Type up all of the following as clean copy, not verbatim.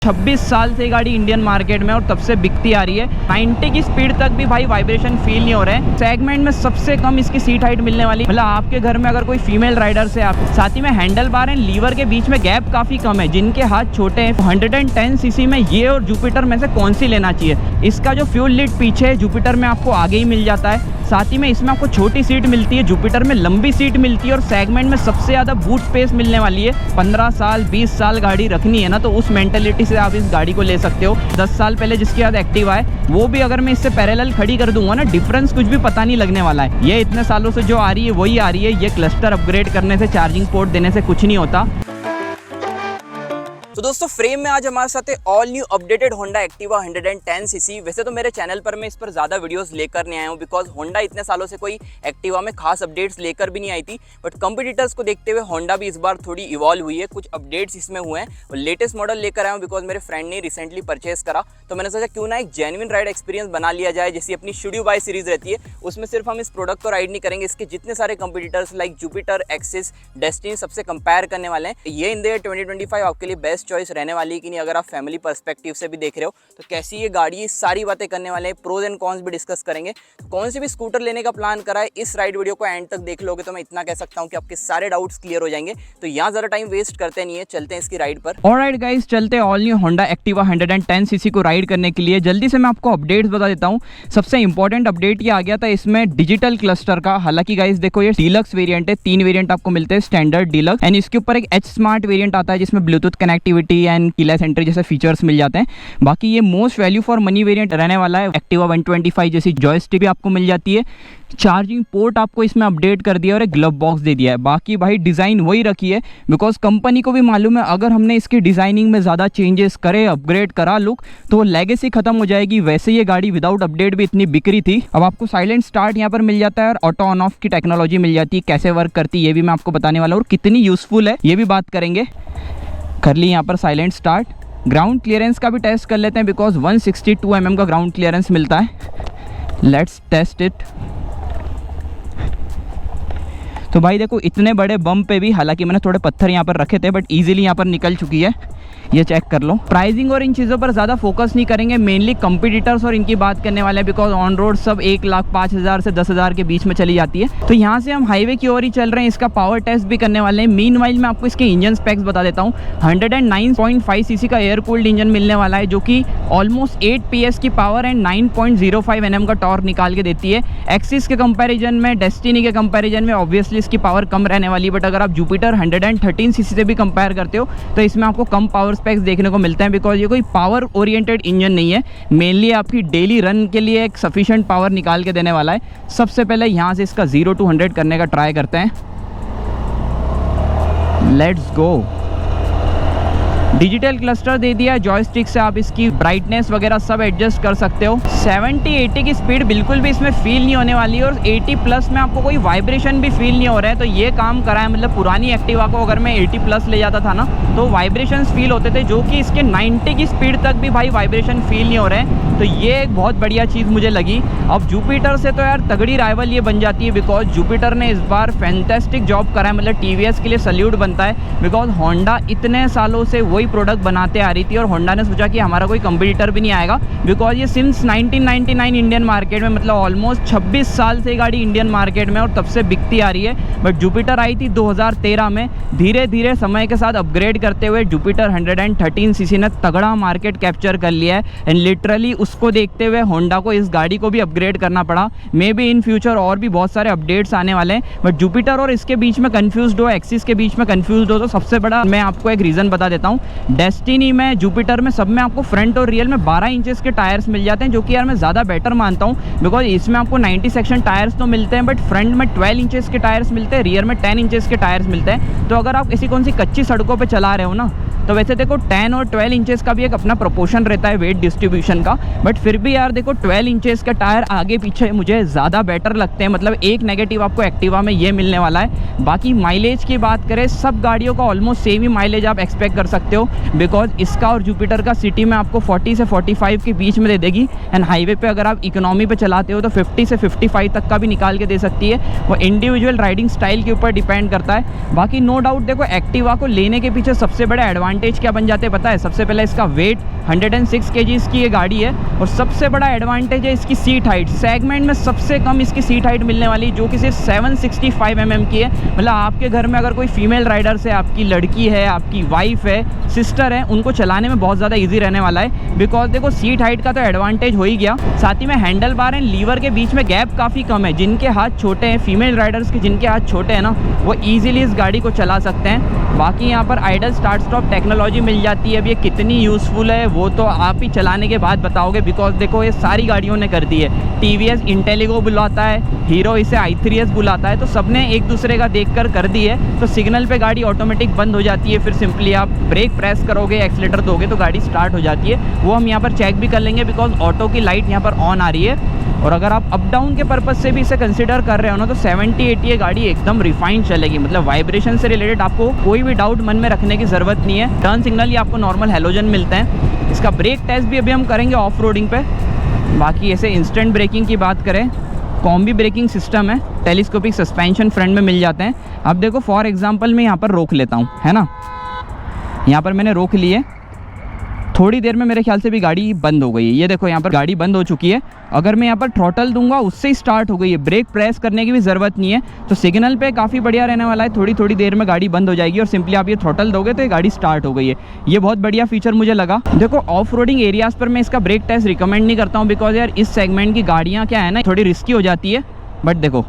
26 साल से गाड़ी इंडियन मार्केट में और तब से बिकती आ रही है। 90 की स्पीड तक भी भाई वाइब्रेशन फील नहीं हो रहे हैं। सेगमेंट में सबसे कम इसकी सीट हाइट मिलने वाली, मतलब आपके घर में अगर कोई फीमेल राइडर से आप, साथ ही में हैंडल बार एंड लीवर के बीच में गैप काफ़ी कम है। जिनके हाथ छोटे हैं 110 सीसी में ये और जुपिटर में से कौन सी लेना चाहिए। इसका जो फ्यूल लिड पीछे है जुपिटर में आपको आगे ही मिल जाता है। साथ ही में इसमें आपको छोटी सीट मिलती है, जुपिटर में लंबी सीट मिलती है और सेगमेंट में सबसे ज़्यादा बूट स्पेस मिलने वाली है। 15 साल 20 साल गाड़ी रखनी है ना, तो उस मेंटेलिटी से आप इस गाड़ी को ले सकते हो। 10 साल पहले जिसके बाद एक्टिवा है वो भी अगर मैं इससे पैरेलल खड़ी कर दूंगा ना, डिफरेंस कुछ भी पता नहीं लगने वाला है। ये इतने सालों से जो आ रही है वही आ रही है। ये क्लस्टर अपग्रेड करने से, चार्जिंग पोर्ट देने से कुछ नहीं होता। तो दोस्तों फ्रेम में आज हमारे साथ है all new updated Honda Activa 110 CC. वैसे तो मेरे चैनल पर मैं इस पर ज़्यादा वीडियोस लेकर नहीं आया हूँ, बिकॉज होंडा इतने सालों से कोई एक्टिवा में खास अपडेट्स लेकर भी नहीं आई थी। बट कंपटीटर्स को देखते हुए होंडा भी इस बार थोड़ी इवॉल्व हुई है, कुछ अपडेट्स इसमें हुए हैं और लेटेस्ट मॉडल लेकर आया हूँ। बिकॉज मेरे फ्रेंड ने रिसेंटली परचेस करा, तो मैंने सोचा क्यों ना एक जेन्युइन राइड एक्सपीरियंस बना लिया जाए। जैसी अपनी शुड यू बाय सीरीज रहती है, उसमें सिर्फ हम इस प्रोडक्ट को राइड नहीं करेंगे, इसके जितने सारे competitors like Jupiter, axis, destiny सबसे कंपेयर करने वाले हैं। ये इन 2025 आपके लिए बेस्ट चॉइस रहने वाली है कि नहीं। अगर आप फैमिली पर्सपेक्टिव से भी देख रहे हो तो कैसी ये गाड़ी है, सारी बातें करने वाले हैं। प्रोज एंड कॉन्स भी डिस्कस करेंगे। तो कौन से भी स्कूटर लेने का प्लान करा है, इस राइड वीडियो को एंड तक देख लोगे तो मैं इतना कह सकता हूं कि आपके सारे डाउट्स क्लियर हो जाएंगे। तो यहाँ ज़्यादा टाइम वेस्ट करते नहीं है, चलते हैं इसकी राइड पर। ऑलराइट गाइस, चलते हैं all new Honda Activa 110 CC को राइड करने के लिए। जल्दी से मैं आपको अपडेट्स बता देता हूँ। सबसे इंपॉर्टेंट अपडेट ये आ गया था इसमें डिजिटल क्लस्टर का। हालांकि गाइस देखो, ये डीलक्स वेरिएंट है। 3 वेरिएंट आपको मिलते हैं, स्टैंडर्ड, डीलक्स एंड इसके ऊपर एक एच स्मार्ट वेरिएंट आता है जिसमें Bluetooth connectivity and keyless entry जैसे फीचर्स मिल जाते हैं। बाकी ये most value for money variant रहने वाला है। एक्टिवा 125 जैसी जॉयस्टिक भी आपको मिल जाती है। चार्जिंग पोर्ट आपको इसमें अपडेट कर दिया और एक ग्लव बॉक्स दे दिया है। बाकी भाई डिज़ाइन वही रखी है, बिकॉज कंपनी को भी मालूम है अगर हमने इसकी डिज़ाइनिंग में ज़्यादा चेंजेस करे, अपग्रेड करा लुक, तो लेगेसी खत्म हो जाएगी। वैसे ये गाड़ी विदाउट अपडेट भी इतनी बिक रही थी। अब आपको साइलेंट स्टार्ट यहाँ पर मिल जाता है और ऑटो ऑन ऑफ की टेक्नोलॉजी मिल जाती है। कैसे वर्क करती है ये भी मैं आपको बताने वाला हूँ और कितनी यूजफुल है ये भी बात करेंगे। कर ली यहाँ पर साइलेंट स्टार्ट। ग्राउंड क्लियरेंस का भी टेस्ट कर लेते हैं, बिकॉज 162 mm का ग्राउंड क्लियरेंस मिलता है। Let's test it. तो भाई देखो, इतने बड़े बम पे भी, हालांकि मैंने थोड़े पत्थर यहाँ पर रखे थे, बट इजीली यहाँ पर निकल चुकी है। ये चेक कर लो। प्राइसिंग और इन चीज़ों पर ज़्यादा फोकस नहीं करेंगे, मेनली कंपटीटर्स और इनकी बात करने वाले हैं। बिकॉज ऑन रोड सब 1,05,000 से 10,000 के बीच में चली जाती है। तो यहाँ से हम हाईवे की ओर ही चल रहे हैं। इसका पावर टेस्ट भी करने वाले हैं। मीनवाइल मैं आपको इसके इंजन स्पेक्स बता देता हूँ। 109.5 सीसी का एयर कूल्ड इंजन मिलने वाला है, जो कि ऑलमोस्ट 8 PS की पावर एंड 9.05 Nm का टॉर्क निकाल के देती है। एक्सिस के कंपैरिजन में, डेस्टिनी के कंपैरिजन में ऑब्वियसली इसकी पावर कम रहने वाली है। बट अगर आप जुपिटर 113 सीसी से भी कंपेयर करते हो तो इसमें आपको कम पावर स्पेक्स देखने को मिलते हैं, बिकॉज ये कोई पावर ओरिएंटेड इंजन नहीं है। मेनली आपकी डेली रन के लिए एक सफिशिएंट पावर निकाल के देने वाला है। सबसे पहले यहाँ से इसका 0 to 100 करने का ट्राई करते हैं। Let's go. डिजिटल क्लस्टर दे दिया है। जॉयस्टिक से आप इसकी ब्राइटनेस वगैरह सब एडजस्ट कर सकते हो। 70-80 की स्पीड बिल्कुल भी इसमें फील नहीं होने वाली है और 80+ में आपको कोई वाइब्रेशन भी फील नहीं हो रहा है। तो ये काम करा है। मतलब पुरानी एक्टिवा को अगर मैं 80+ ले जाता था ना, तो वाइब्रेशन फील होते थे, जो कि इसके 90 की स्पीड तक भी भाई वाइब्रेशन फील नहीं हो रहे हैं। तो ये एक बहुत बढ़िया चीज़ मुझे लगी। अब जुपिटर से तो यार तगड़ी राइवल ये बन जाती है, बिकॉज जुपिटर ने इस बार फैंटेस्टिक जॉब करा है। मतलब TVS के लिए सल्यूट बनता है, बिकॉज होंडा इतने सालों से वही प्रोडक्ट बनाते आ रही थी और होंडा ने सोचा कि हमारा कोई कंपटीटर भी नहीं आएगा। बिकॉज ये सिंस 1999 इंडियन मार्केट में, मतलब ऑलमोस्ट 26 साल से गाड़ी इंडियन मार्केट में और तब से बिकती आ रही है। बट जुपिटर आई थी 2013 में। धीरे धीरे समय के साथ अपग्रेड करते हुए जुपिटर 113 सीसी ने तगड़ा मार्केट कैप्चर कर लिया है। एंड लिटरली उसको देखते हुए होंडा को इस गाड़ी को भी अपग्रेड करना पड़ा। मे बी इन फ्यूचर और भी बहुत सारे अपडेट्स आने वाले हैं। बट जुपिटर और इसके बीच में कन्फ्यूज हो, एक्सिस के बीच में कन्फ्यूज हो, तो सबसे बड़ा मैं आपको एक रीज़न बता देता हूँ। डेस्टिनी में, जुपिटर में, सब में आपको फ्रंट और रियर में 12 इंचेस के टायर्स मिल जाते हैं, जो कि यार मैं ज़्यादा बेटर मानता हूँ। बिकॉज इसमें आपको 90 सेक्शन टायर्स तो मिलते हैं, बट फ्रंट में 12 इंचेस के टायर्स मिलते हैं, रियर में 10 इंचेस के टायर्स मिलते हैं। तो अगर आप किसी कौन सी कच्ची सड़कों पर चला रहे हो ना, तो वैसे देखो 10 और 12 इंचेस का भी एक अपना प्रोपोर्शन रहता है वेट डिस्ट्रीब्यूशन का। बट फिर भी यार देखो 12 इंचेस का टायर आगे पीछे मुझे ज़्यादा बेटर लगते हैं। मतलब एक नेगेटिव आपको एक्टिवा में ये मिलने वाला है। बाकी माइलेज की बात करें, सब गाड़ियों का ऑलमोस्ट सेम ही माइलेज आप एक्सपेक्ट कर सकते हो, बिकॉज इसका और जुपिटर का सिटी में आपको 40 से 45 के बीच में दे देगी। एंड हाईवे पे अगर आप इकोनॉमी पे चलाते हो तो 50 से 55 तक का भी निकाल के दे सकती है। वो इंडिविजुअल राइडिंग स्टाइल के ऊपर डिपेंड करता है। बाकी नो डाउट देखो, एक्टिवा को लेने के पीछे सबसे बड़ा एडवांटेज एडवांटेज क्या बन जाते हैं पता है? सबसे पहले इसका वेट 106 kg की ये गाड़ी है, और सबसे बड़ा एडवांटेज है इसकी सीट हाइट। सेगमेंट में सबसे कम इसकी सीट हाइट मिलने वाली, जो कि सिर्फ 765 mm की है। मतलब आपके घर में अगर कोई फीमेल राइडर्स है, आपकी लड़की है, आपकी वाइफ है, सिस्टर है, उनको चलाने में बहुत ज़्यादा ईजी रहने वाला है। बिकॉज देखो सीट हाइट का तो एडवांटेज हो ही गया, साथ ही में हैंडल बार एंड लीवर के बीच में गैप काफ़ी कम है। जिनके हाथ छोटे हैं, फीमेल राइडर्स के जिनके हाथ छोटे हैं ना, वो ईजिली इस गाड़ी को चला सकते हैं। बाकी यहाँ पर आइडल स्टार्ट स्टॉप टेक्नोलॉजी मिल जाती है। अब ये कितनी यूज़फुल है वो तो आप ही चलाने के बाद बताओगे, बिकॉज देखो ये सारी गाड़ियों ने कर दी है। TVS इंटेलिगो बुलाता है, हीरो इसे i3s बुलाता है, तो सबने एक दूसरे का देखकर कर दी है। तो सिग्नल पे गाड़ी ऑटोमेटिक बंद हो जाती है, फिर सिंपली आप ब्रेक प्रेस करोगे, एक्सीलेटर दोगे तो गाड़ी स्टार्ट हो जाती है। वो हम यहाँ पर चेक भी कर लेंगे, बिकॉज ऑटो की लाइट यहाँ पर ऑन आ रही है। और अगर आप अप डाउन के पर्पज़ से भी इसे कंसिडर कर रहे हो ना, तो 70-80 ये गाड़ी एकदम रिफाइंड चलेगी। मतलब वाइब्रेशन से रिलेटेड आपको कोई भी डाउट मन में रखने की ज़रूरत नहीं है। टर्न सिग्नल ही आपको नॉर्मल हैलोजन मिलते हैं। इसका ब्रेक टेस्ट भी अभी हम करेंगे ऑफ रोडिंग पे। बाकी ऐसे इंस्टेंट ब्रेकिंग की बात करें, कॉम्बी ब्रेकिंग सिस्टम है, टेलीस्कोपिक सस्पेंशन फ्रंट में मिल जाते हैं। अब देखो फॉर एग्जांपल मैं यहाँ पर रोक लेता हूँ, है ना, यहाँ पर मैंने रोक लिए, थोड़ी देर में मेरे ख्याल से भी गाड़ी बंद हो गई है। ये देखो यहाँ पर गाड़ी बंद हो चुकी है। अगर मैं यहाँ पर थ्रॉटल दूंगा उससे ही स्टार्ट हो गई है, ब्रेक प्रेस करने की भी ज़रूरत नहीं है। तो सिग्नल पे काफ़ी बढ़िया रहने वाला है, थोड़ी थोड़ी देर में गाड़ी बंद हो जाएगी और सिंपली आप ये थ्रॉटल दोगे तो ये गाड़ी स्टार्ट हो गई है। ये बहुत बढ़िया फीचर मुझे लगा। देखो ऑफ रोडिंग एरियाज़ पर मैं इसका ब्रेक टेस्ट रिकमेंड नहीं करता हूँ, बिकॉज यार इस सेगमेंट की गाड़ियाँ क्या है ना, थोड़ी रिस्की हो जाती है। बट देखो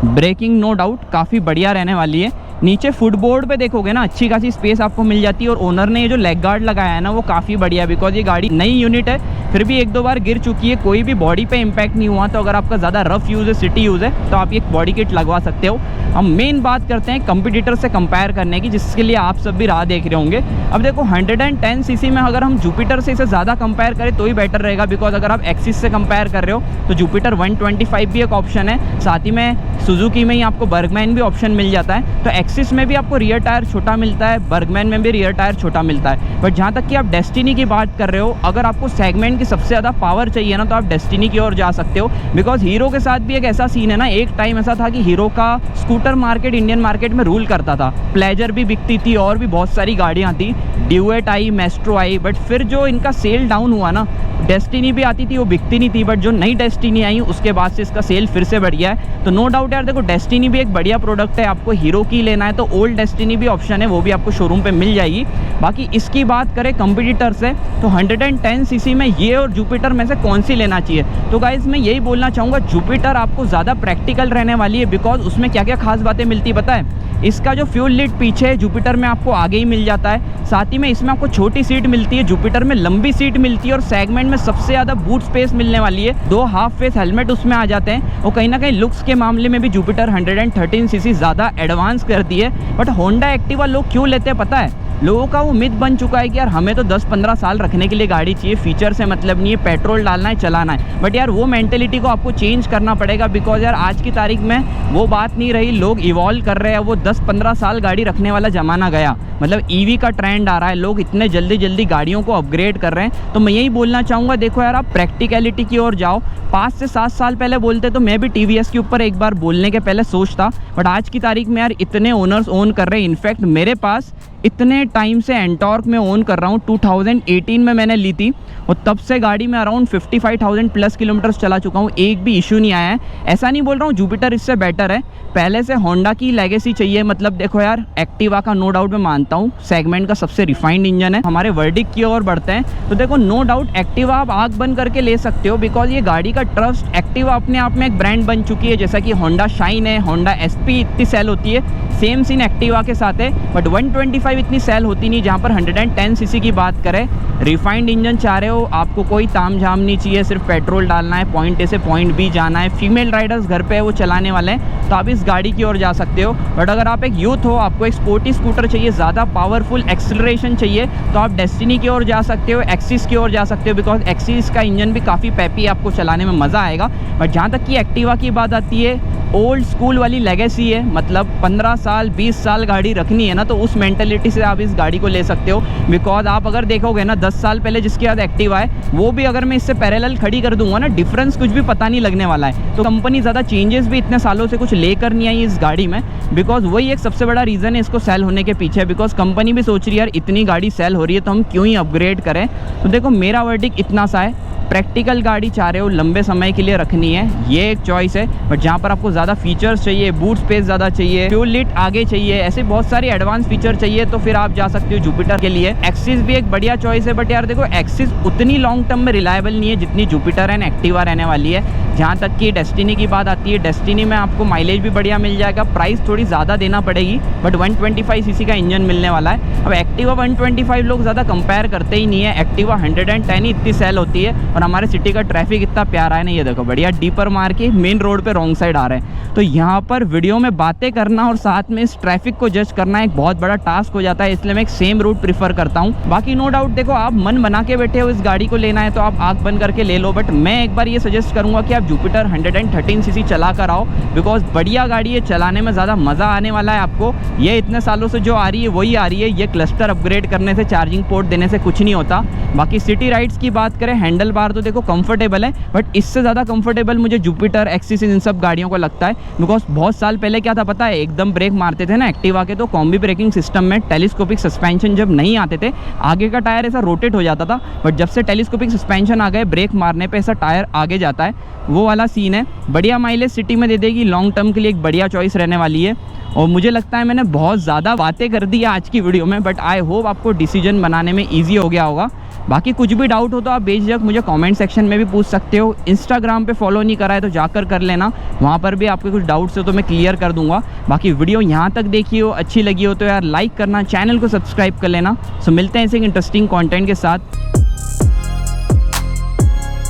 ब्रेकिंग नो डाउट काफ़ी बढ़िया रहने वाली है। नीचे फुटबोर्ड पे देखोगे ना, अच्छी खासी स्पेस आपको मिल जाती है। और ओनर ने ये जो लेग गार्ड लगाया है ना, वो काफ़ी बढ़िया है, बिकॉज ये गाड़ी नई यूनिट है, फिर भी एक दो बार गिर चुकी है, कोई भी बॉडी पे इम्पैक्ट नहीं हुआ। तो अगर आपका ज़्यादा रफ यूज़ है, सिटी यूज़ है, तो आप ये बॉडी किट लगवा सकते हो। हम मेन बात करते हैं कंपटीटर से कंपेयर करने की, जिसके लिए आप सब भी राह देख रहे होंगे। अब देखो 110 सीसी में अगर हम जुपिटर से इसे ज़्यादा कंपेयर करें तो ही बेटर रहेगा, बिकॉज अगर आप एक्सिस से कंपेयर कर रहे हो तो जुपिटर 125 भी एक ऑप्शन है। साथ ही में सुजुकी में ही आपको बर्गमैन भी ऑप्शन मिल जाता है। तो एक्सिस में भी आपको रियर टायर छोटा मिलता है, बर्गमैन में भी रियर टायर छोटा मिलता है। बट जहाँ तक कि आप डेस्टिनी की बात कर रहे हो, अगर आपको सेगमेंट की सबसे ज़्यादा पावर चाहिए ना, तो आप डेस्टिनी की ओर जा सकते हो। बिकॉज हीरो के साथ भी एक ऐसा सीन है ना, एक टाइम ऐसा था कि हीरो का स्कूटर मार्केट इंडियन मार्केट में रूल करता था। प्लेजर भी बिकती थी और भी बहुत सारी गाड़ियाँ थी, duet I, maestro I. But फिर जो इनका सेल डाउन हुआ ना, डेस्टिनी भी आती थी, वो बिकती नहीं थी। बट जो नई डेस्टिनी आई उसके बाद से इसका सेल फिर से बढ़िया है। तो नो डाउट यार देखो डेस्टिनी भी एक बढ़िया प्रोडक्ट है। आपको हीरो की लेना है तो ओल्ड डेस्टिनी भी ऑप्शन है, वो भी आपको शोरूम पे मिल जाएगी। बाकी इसकी बात करें कंपटीटर से, तो 110 सीसी में ये और जुपिटर में से कौन सी लेना चाहिए? तो गाइज मैं यही बोलना चाहूँगा, जुपिटर आपको ज़्यादा प्रैक्टिकल रहने वाली है। बिकॉज उसमें क्या क्या खास बातें मिलती है पता है? इसका जो फ्यूल लिड पीछे है, जुपिटर में आपको आगे ही मिल जाता है। साथ ही में इसमें आपको छोटी सीट मिलती है, जुपिटर में लंबी सीट मिलती है। और सेगमेंट में सबसे ज़्यादा बूट स्पेस मिलने वाली है। 2 हाफ फेस हेलमेट उसमें आ जाते हैं। और कहीं ना कहीं लुक्स के मामले में भी जुपिटर 113 सीसी ज़्यादा एडवांस करती है। बट होंडा एक्टिवा लोग क्यों लेते हैं पता है? लोगों का वो मिथ बन चुका है कि यार हमें तो 10-15 साल रखने के लिए गाड़ी चाहिए, फीचर से मतलब नहीं है, पेट्रोल डालना है, चलाना है। बट यार वो मेंटेलिटी को आपको चेंज करना पड़ेगा, बिकॉज यार आज की तारीख में वो बात नहीं रही। लोग इवॉल्व कर रहे हैं, वो 10-15 साल गाड़ी रखने वाला ज़माना गया। मतलब ईवी का ट्रेंड आ रहा है, लोग इतने जल्दी जल्दी गाड़ियों को अपग्रेड कर रहे हैं। तो मैं यही बोलना चाहूँगा, देखो यार आप प्रैक्टिकलिटी की ओर जाओ। 5 से 7 साल पहले बोलते तो मैं भी TVS के ऊपर एक बार बोलने के पहले सोचता। बट आज की तारीख में यार इतने ओनर्स ओन कर रहे हैं। इनफैक्ट मेरे पास इतने टाइम से एंटॉर्क में ओन कर रहा हूँ। 2018 में मैंने ली थी और तब से गाड़ी में अराउंड 55,000 प्लस किलोमीटर्स चला चुका हूँ, एक भी इशू नहीं आया है। ऐसा नहीं बोल रहा हूँ जुपिटर इससे बेटर है, पहले से होंडा की लेगेसी चाहिए। मतलब देखो यार एक्टिवा का नो डाउट मैं मानता हूँ सेगमेंट का सबसे रिफाइंड इंजन है। हमारे वर्डिक्ट की ओर बढ़ते हैं तो देखो नो डाउट एक्टिवा आप आँख बंद करके ले सकते हो, बिकॉज ये गाड़ी का ट्रस्ट, एक्टिवा अपने आप में एक ब्रांड बन चुकी है। जैसा कि होंडा शाइन है, होंडा SP इतनी सेल होती है, सेम सीन एक्टिवा के साथ है। बट 125 इतनी सेल होती नहीं। जहाँ पर 110 सीसी की बात करें, रिफाइंड इंजन चाह रहे हो, आपको कोई ताम झाम नहीं चाहिए, सिर्फ पेट्रोल डालना है, पॉइंट A से पॉइंट B जाना है, फीमेल राइडर्स घर पे वो चलाने वाले हैं, तो आप इस गाड़ी की ओर जा सकते हो। बट अगर आप एक यूथ हो, आपको एक स्पोर्टी स्कूटर चाहिए, ज़्यादा पावरफुल एक्सेलरेशन चाहिए, तो आप डेस्टिनी की ओर जा सकते हो, एक्सिस की ओर जा सकते हो, बिकॉज एक्सिस का इंजन भी काफ़ी पैपी है, आपको चलाने में मज़ा आएगा। बट जहाँ तक कि एक्टिवा की बात आती है, ओल्ड स्कूल वाली लेगेसी है, मतलब 15 साल 20 साल गाड़ी रखनी है ना, तो उस मेंटेलिटी से आप इस गाड़ी को ले सकते हो। बिकॉज आप अगर देखोगे ना 10 साल पहले जिसके बाद एक्टिवा है, वो भी अगर मैं इससे पैरेलल खड़ी कर दूंगा ना, डिफरेंस कुछ भी पता नहीं लगने वाला है। तो कंपनी ज़्यादा चेंजेस भी इतने सालों से कुछ लेकर नहीं आई इस गाड़ी में, बिकॉज वही एक सबसे बड़ा रीज़न है इसको सेल होने के पीछे। बिकॉज कंपनी भी सोच रही है यार इतनी गाड़ी सेल हो रही है तो हम क्यों ही अपग्रेड करें। तो देखो मेरा वर्डिक्ट इतना सा है, प्रैक्टिकल गाड़ी चाह रहे हो लंबे समय के लिए रखनी है, ये एक चॉइस है। बट जहाँ पर आपको ज़्यादा फीचर्स चाहिए, बूट स्पेस ज़्यादा चाहिए, फ्यूल लिट आगे चाहिए, ऐसे बहुत सारे एडवांस फीचर चाहिए, तो फिर आप जा सकते हो जुपिटर के लिए। एक्सिस भी एक बढ़िया चॉइस है, बट यार देखो एक्सिस उतनी लॉन्ग टर्म में रिलायबल नहीं है जितनी जुपिटर एंड एक्टिवा रहने वाली है। जहाँ तक कि डेस्टिनी की बात आती है, डेस्टिनी में आपको माइलेज भी बढ़िया मिल जाएगा, प्राइस थोड़ी ज़्यादा देना पड़ेगी, बट 125 सीसी का इंजन मिलने वाला है। अब एक्टिवा 125 लोग ज़्यादा कंपेयर करते ही नहीं है, एक्टिवा 110 ही इतनी सेल होती है। और हमारे सिटी का ट्रैफिक इतना प्यारा है ना, ये देखो बढ़िया डीपर मार के मेन रोड पे रॉन्ग साइड आ रहे हैं। तो यहाँ पर वीडियो में बातें करना और साथ में इस ट्रैफिक को जज करना एक बहुत बड़ा टास्क हो जाता है, इसलिए मैं एक सेम रूट प्रीफर करता हूँ। बाकी नो डाउट देखो आप मन बना के बैठे हो इस गाड़ी को लेना है तो आप आँख बंद करके ले लो, बट मैं एक बार ये सजेस्ट करूँगा कि आप जुपिटर 113 सीसी चला कर आओ, बिकॉज बढ़िया गाड़ी है, चलाने में ज़्यादा मज़ा आने वाला है आपको। ये इतने सालों से जो आ रही है वही आ रही है, ये क्लस्टर अपग्रेड करने से, चार्जिंग पोर्ट देने से कुछ नहीं होता। बाकी सिटी राइड्स की बात करें, हैंडल बार तो देखो कंफर्टेबल है, बट इससे ज़्यादा कंफर्टेबल मुझे जुपिटर एक्सिस इन सब गाड़ियों को लगता है। बिकॉज बहुत साल पहले क्या था पता है, एकदम ब्रेक मारते थे ना एक्टिवा के, तो कॉम्बी ब्रेकिंग सिस्टम में टेलीस्कोपिक सस्पेंशन जब नहीं आते थे, आगे का टायर ऐसा रोटेट हो जाता था, बट जब से टेलीस्कोपिक सस्पेंशन आ गए, ब्रेक मारने पे ऐसा टायर आगे जाता है, वो वाला सीन है। बढ़िया माइलेज सिटी में दे देगी, लॉन्ग टर्म के लिए एक बढ़िया चॉइस रहने वाली है। और मुझे लगता है मैंने बहुत ज़्यादा बातें कर दी आज की वीडियो में, बट आई होप आपको डिसीजन बनाने में ईजी हो गया होगा। बाकी कुछ भी डाउट हो तो आप बेझिझक मुझे कमेंट सेक्शन में भी पूछ सकते हो। इंस्टाग्राम पे फॉलो नहीं करा है तो जाकर कर लेना, वहाँ पर भी आपके कुछ डाउट्स हो तो मैं क्लियर कर दूंगा। बाकी वीडियो यहाँ तक देखी हो, अच्छी लगी हो तो यार लाइक करना, चैनल को सब्सक्राइब कर लेना। सो मिलते हैं ऐसे इंटरेस्टिंग कंटेंट के साथ।